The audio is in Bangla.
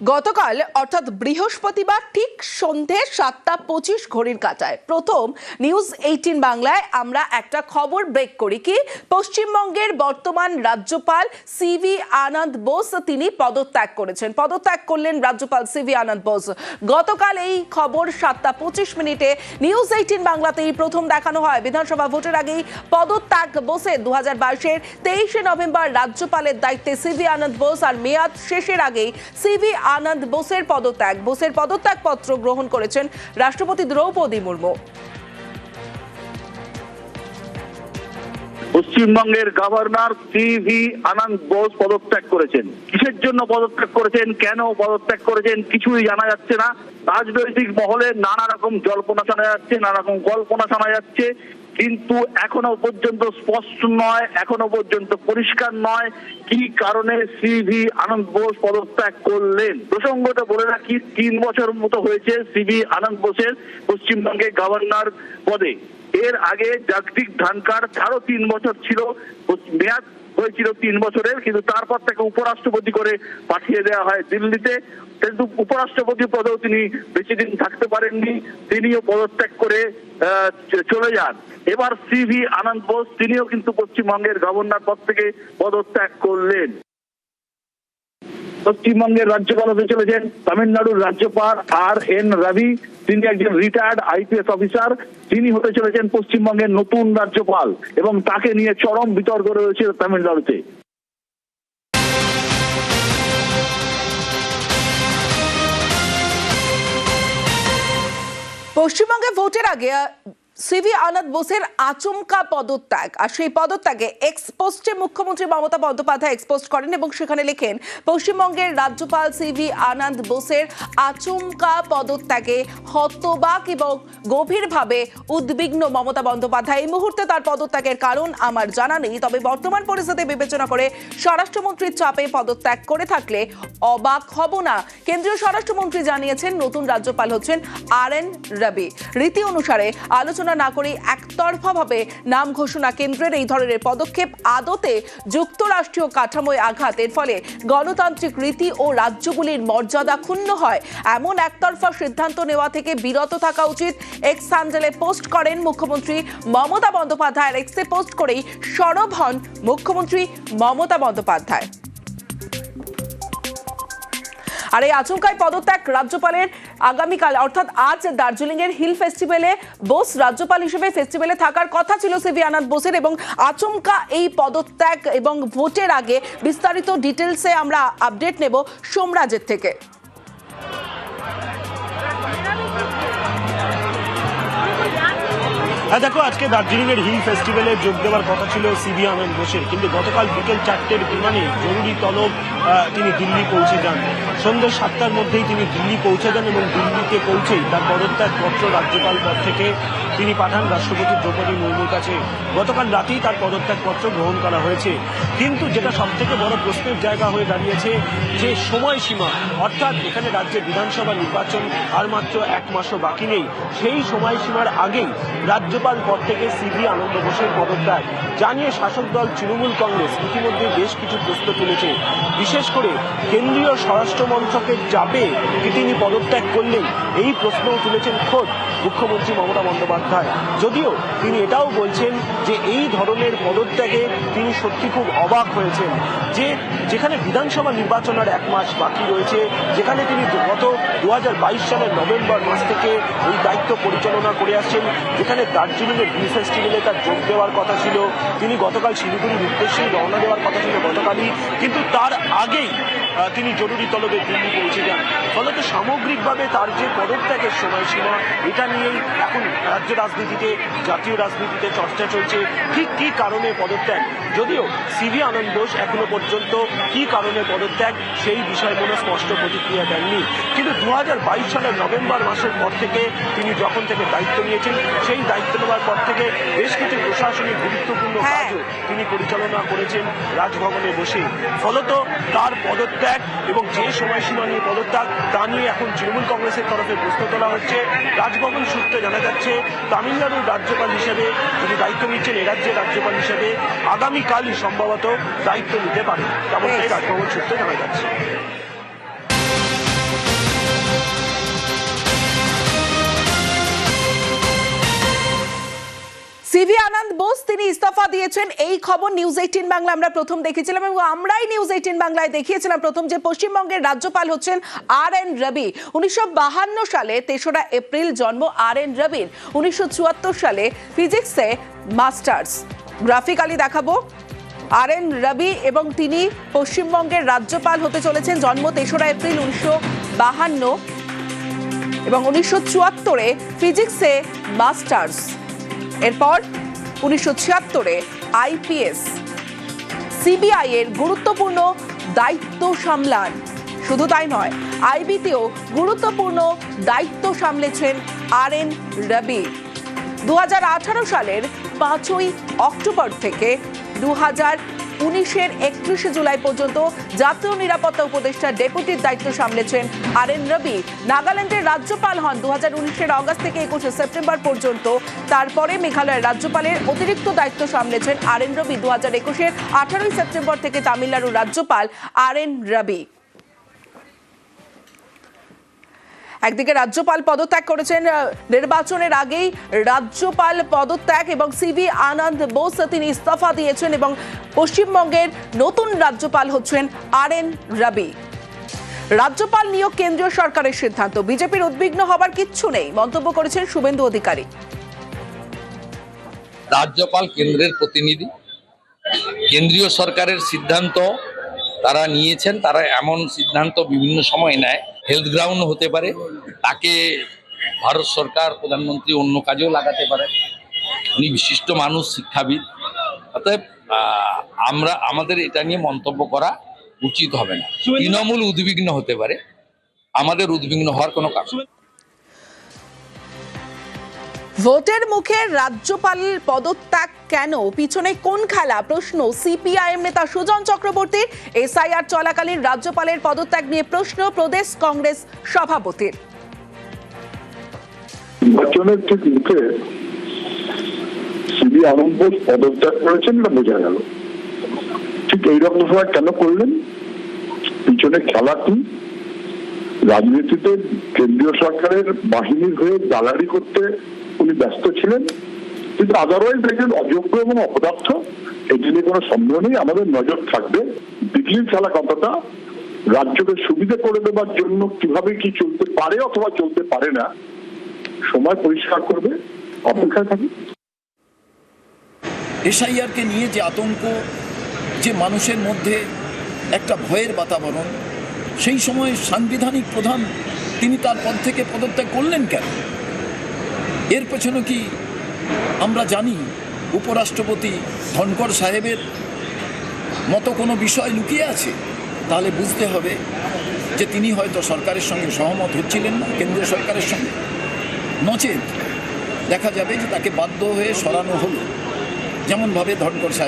গতকাল অর্থাৎ বৃহস্পতিবার ঠিক সন্ধে 7:25 ঘড়ির কাঁটায় প্রথম নিউজ 18 বাংলায় আমরা একটা খবর ব্রেক করি কি পশ্চিমবঙ্গের বর্তমান রাজ্যপাল সিভি আনন্দ বোস তিনি পদত্যাগ করেছেন। পদত্যাগ করলেন রাজ্যপাল সিভি আনন্দ বোস। গতকাল এই খবর 7:25 নিউজ 18 বাংলাতেই প্রথম দেখানো হয়। বিধানসভা ভোটের আগেই পদত্যাগ বোসের। 2022-এর 23শে নভেম্বর রাজ্যপালের দায়িত্বে সিভি আনন্দ বোস আর মেয়াদ শেষের আগেই সিভি আনন্দ বোসের পদত্যাগ পত্র গ্রহণ করেছেন রাষ্ট্রপতি দ্রৌপদী মুর্মু। পশ্চিমবঙ্গের গভর্নর সিভি আনন্দ বোস পদত্যাগ করেছেন। কিসের জন্য পদত্যাগ করেছেন, কেন পদত্যাগ করেছেন কিছুই জানা যাচ্ছে না। রাজনৈতিক মহলে নানা রকম জল্পনা শোনা যাচ্ছে, নানা রকম কল্পনা শোনা যাচ্ছে, কিন্তু এখনো পর্যন্ত স্পষ্ট নয়, এখনো পর্যন্ত পরিষ্কার নয় কি কারণে সিভি আনন্দ বোস পদত্যাগ করলেন। প্রসঙ্গটা বলে রাখি, 3 বছর মতো হয়েছে সিভি আনন্দ বোসের পশ্চিমবঙ্গের গভর্নর পদে। এর আগে জগদীপ ধনখড় তারও 3 বছর ছিল, মেয়াদ হয়েছিল 3 বছরের, কিন্তু তারপর তাকে উপরাষ্ট্রপতি করে পাঠিয়ে দেওয়া হয় দিল্লিতে। কিন্তু উপরাষ্ট্রপতি পদেও তিনি বেশি দিন থাকতে পারেননি, তিনিও পদত্যাগ করে চলে যান। এবার সিভি আনন্দ বোস তিনিও কিন্তু পশ্চিমবঙ্গের গভর্নর পদ থেকে পদত্যাগ করলেন। পশ্চিমবঙ্গের রাজ্যপাল হতে চলেছেন তামিলনাড়ুর রাজ্যপাল RN রবি। তিনি একজন রিটায়ার্ড IPS অফিসার। তিনি হতে চলেছেন পশ্চিমবঙ্গের নতুন রাজ্যপাল এবং তাকে নিয়ে চরম বিতর্ক রয়েছে তামিলনাড়ুতে। পশ্চিমবঙ্গে ভোটের আগে সিভি আনন্দ বোসের আচমকা পদত্যাগ, আর সেই পদত্যাগে এক্সপোস্টে মুখ্যমন্ত্রী মমতা বন্দ্যোপাধ্যায় এক্সপোস্ট করেন এবং সেখানে লেখেন পশ্চিমবঙ্গের রাজ্যপাল সিভি আনন্দ বোসের আচমকা পদত্যাগে হতবাক এবং গভীরভাবে উদ্বিগ্ন মমতা বন্দ্যোপাধ্যায়। এই মুহূর্তে তার পদত্যাগের কারণ আমার জানা নেই, তবে বর্তমান পরিস্থিতি বিবেচনা করে স্বরাষ্ট্রমন্ত্রীর চাপে পদত্যাগ করে থাকলে অবাক হব না। কেন্দ্রীয় স্বরাষ্ট্রমন্ত্রী জানিয়েছেন নতুন রাজ্যপাল হচ্ছেন RN রবি। রীতি অনুসারে আলোচনা না করে একতরফাভাবে নাম ঘোষণা কেন্দ্রের এই ধরনের পদক্ষেপ আদতে যুক্তরাষ্ট্রীয় কাঠামোয় আঘাত। এর ফলে গণতান্ত্রিক রীতি ও রাজ্যগুলির মর্যাদা ক্ষুণ্ণ হয়। এমন একতরফা সিদ্ধান্ত নেওয়া থেকে বিরত থাকা উচিত। এক্স হ্যান্ডেলে পোস্ট করেন মুখ্যমন্ত্রী মমতা বন্দ্যোপাধ্যায়। এক্সে পোস্ট করেই সরব হন মুখ্যমন্ত্রী মমতা বন্দ্যোপাধ্যায়। আর এই আচমকায় পদত্যাগ রাজ্যপালের আগামীকাল অর্থাৎ আজ দার্জিলিং এর হিল ফেস্টিভ্যালে বোস রাজ্যপাল হিসেবে ফেস্টিভ্যালে থাকার কথা ছিল সিভি আনন্দ বোসের, এবং আচমকা এই পদত্যাগ এবং ভোটের আগে বিস্তারিত ডিটেলসে আমরা আপডেট নেব সোমরাজের থেকে। দেখো, আজকে দার্জিলিং এর হিল ফেস্টিভ্যালে যোগ দেওয়ার কথা ছিল সিভি আনন্দ বোসের, কিন্তু গতকাল বিকেল 4টের বিমানে জরুরি তলব তিনি দিল্লি পৌঁছে যান। সন্ধ্যে 7টার মধ্যেই তিনি দিল্লি পৌঁছে যান এবং দিল্লিতে পৌঁছেই তার পদত্যাগ পত্র রাজ্যপাল পদ থেকে তিনি পাঠান রাষ্ট্রপতি দ্রৌপদী মুর্মুর কাছে। গতকাল রাতেই তার পদত্যাগ পত্র গ্রহণ করা হয়েছে, কিন্তু যেটা সবথেকে বড় প্রশ্নের জায়গা হয়ে দাঁড়িয়েছে যে সময়সীমা, অর্থাৎ এখানে রাজ্যে বিধানসভা নির্বাচন আর মাত্র 1 মাসও বাকি নেই। সেই সময়সীমার আগেই রাজ্যপাল পদ থেকে সিভি আনন্দ বোসের পদত্যাগ জানিয়ে শাসক দল তৃণমূল কংগ্রেস ইতিমধ্যে বেশ কিছু প্রশ্ন তুলেছে। বিশেষ করে কেন্দ্রীয় স্বরাষ্ট্র মন্ত্রকের চাপে কি তিনি পদত্যাগ করলেন, এই প্রশ্নও তুলেছেন খোদ মুখ্যমন্ত্রী মমতা বন্দ্যোপাধ্যায়। যদিও তিনি এটাও বলছেন যে এই ধরনের পদত্যাগে তিনি সত্যি খুব অবাক হয়েছেন, যে যেখানে বিধানসভা নির্বাচন আর 1 মাস বাকি রয়েছে, যেখানে তিনি গত 2022 সালের নভেম্বর মাস থেকে এই দায়িত্ব পরিচালনা করে আসছেন, যেখানে দার্জিলিংয়ের হিল ফেস্টিভ্যালে তার যোগ দেওয়ার কথা ছিল, তিনি গতকাল শিলিগুড়ির উদ্দেশ্যেই রওনা দেওয়ার কথা ছিল গতকালই, কিন্তু তার আগেই তিনি জরুরি তলবে দিল্লি পৌঁছে যান। ফলত সামগ্রিকভাবে তার যে পদত্যাগের সময়সীমা, এটা নিয়েই এখন রাজ্য রাজনীতিতে, জাতীয় রাজনীতিতে চর্চা চলছে ঠিক কী কারণে পদত্যাগ। যদিও সিভি আনন্দ বোস এখনো পর্যন্ত কী কারণে পদত্যাগ সেই বিষয়ে কোনো স্পষ্ট প্রতিক্রিয়া দেননি, কিন্তু 2022 সালের নভেম্বর মাসের পর থেকে তিনি যখন থেকে দায়িত্ব নিয়েছেন, সেই দায়িত্ব নেওয়ার পর থেকে বেশ কিছু প্রশাসনিক গুরুত্বপূর্ণ কাজও তিনি পরিচালনা করেছেন রাজভবনে বসে। ফলত তার পদত্যাগ এবং যে সময়সীমা নিয়ে পদত্যাগ তা নিয়ে এখন তৃণমূল কংগ্রেসের তরফে প্রশ্ন তোলা হচ্ছে। রাজভবন সূত্রে জানা যাচ্ছে তামিলনাড়ুর রাজ্যপাল হিসেবে যিনি দায়িত্ব নিচ্ছেন, এ রাজ্যের রাজ্যপাল হিসেবে আগামীকালই সম্ভবত দায়িত্ব নিতে পারেন, তেমনটাই রাজভবন সূত্রে জানা যাচ্ছে। সিভি আনন্দ বোস তিনি ইস্তফা দিয়েছেন, এই খবর নিউজ 18 বাংলা আমরা প্রথম দেখেছিলাম এবং আমরাই নিউজ 18 বাংলায় দেখিয়েছিলাম প্রথম যে পশ্চিমবঙ্গের রাজ্যপাল হচ্ছেন RN রবি। 1952 সালে 3রা এপ্রিল জন্ম RN রবির। 1974 সালে ফিজিক্সে মাস্টার্স। গ্রাফিক্যালি দেখাবো RN রবি এবং তিনি পশ্চিমবঙ্গের রাজ্যপাল হতে চলেছেন। জন্ম 3রা এপ্রিল 1952 এবং 1974-এ ফিজিক্সে মাস্টার্স। এরপর 1976-এ IPS CBI এর গুরুত্বপূর্ণ দায়িত্ব সামলান। শুধু তাই নয়, IB-তেও গুরুত্বপূর্ণ দায়িত্ব সামলেছেন RN রবি। 2018 সালের 5ই অক্টোবর থেকে 2019-এর 31শে জুলাই পর্যন্ত জাতীয় নিরাপত্তা উপদেষ্টা ডেপুটির দায়িত্ব সামলেছেন RN রবি। নাগাল্যান্ডের রাজ্যপাল হন 2019-এর অগস্ট থেকে 21শে সেপ্টেম্বর পর্যন্ত। তারপরে মেঘালয়ের রাজ্যপালের অতিরিক্ত দায়িত্ব সামলেছেন RN রবি। 2021-এর 18ই সেপ্টেম্বর থেকে তামিলনাড়ুর রাজ্যপাল RN রবি। একদিকে রাজ্যপাল পদত্যাগ করেছেন, নির্বাচনের আগেই রাজ্যপাল পদত্যাগ এবং সিভি আনন্দ বোস তিনি ইস্তফা দিয়েছেন এবং পশ্চিমবঙ্গের নতুন রাজ্যপাল হচ্ছেন RN রবি। রাজ্যপাল নিয়োগ কেন্দ্রীয় সরকারের সিদ্ধান্ত, বিজেপির উদ্বিগ্ন হবার কিচ্ছু নেই মন্তব্য করেছেন শুভেন্দু অধিকারী। রাজ্যপাল কেন্দ্রের প্রতিনিধি, কেন্দ্রীয় সরকারের সিদ্ধান্ত তারা নিয়েছেন। তারা এমন সিদ্ধান্ত বিভিন্ন সময় নেয়, হেলথ গ্রাউন্ড হতে পারে, তাকে ভারত সরকার প্রধানমন্ত্রী অন্য কাজেও লাগাতে পারে। উনি বিশিষ্ট মানুষ, শিক্ষাবিদ, অতএব আমাদের এটা নিয়ে মন্তব্য করা উচিত হবে না। তৃণমূল উদ্বিগ্ন হতে পারে, আমাদের উদ্বিগ্ন হওয়ার কোনো কারণ নেই। ভোটের মুখে রাজ্যপাল পদত্যাগ কেন, পিছনে কোন খেলা? প্রশ্ন CPIM নেতা সুজন চক্রবর্তীর। SIR চলাকালীন রাজ্যপালের পদত্যাগ নিয়ে প্রশ্ন প্রদেশ কংগ্রেস সভাপতির। নির্বাচনের ঠিক মুখে সিভি আনন্দ বোস পদত্যাগ করেছেন না বোঝা গেল। ঠিক এইরকম সময় কেন করলেন? পিছনে খেলা কি? রাজনীতিতে কেন্দ্রীয় সরকারের বাহিনীর হয়ে দালালি করতে উনি ব্যস্ত ছিলেন, কিন্তু আদারওয়াইজ দেখেন অযোগ্য এবং অপদার্থ, এটি নিয়ে কোনো সন্দেহ নেই। আমাদের নজর থাকবে বিজলির খেলা কথাটা রাজ্যকে সুবিধা করে দেবার জন্য কিভাবে কি চলতে পারে অথবা চলতে পারে না, সময় পরিষ্কার করবে, অপেক্ষায় থাকি। SIR-কে নিয়ে যে আতঙ্ক, যে মানুষের মধ্যে একটা ভয়ের বাতাবরণ, সেই সময় সাংবিধানিক প্রধান তিনি তার পদ থেকে পদত্যাগ করলেন কেন? এর পেছনে কি আমরা জানি উপরাষ্ট্রপতি ধনকর সাহেবের মতো কোনো বিষয় লুকিয়ে আছে? তাহলে বুঝতে হবে যে তিনি হয়তো সরকারের সঙ্গে সহমত হচ্ছিলেন না, কেন্দ্রীয় সরকারের সঙ্গে। নচেত দেখা যাবে যে তাকে বাধ্য হয়ে সরানো হলো, যেমনভাবে ধনকর সাহেব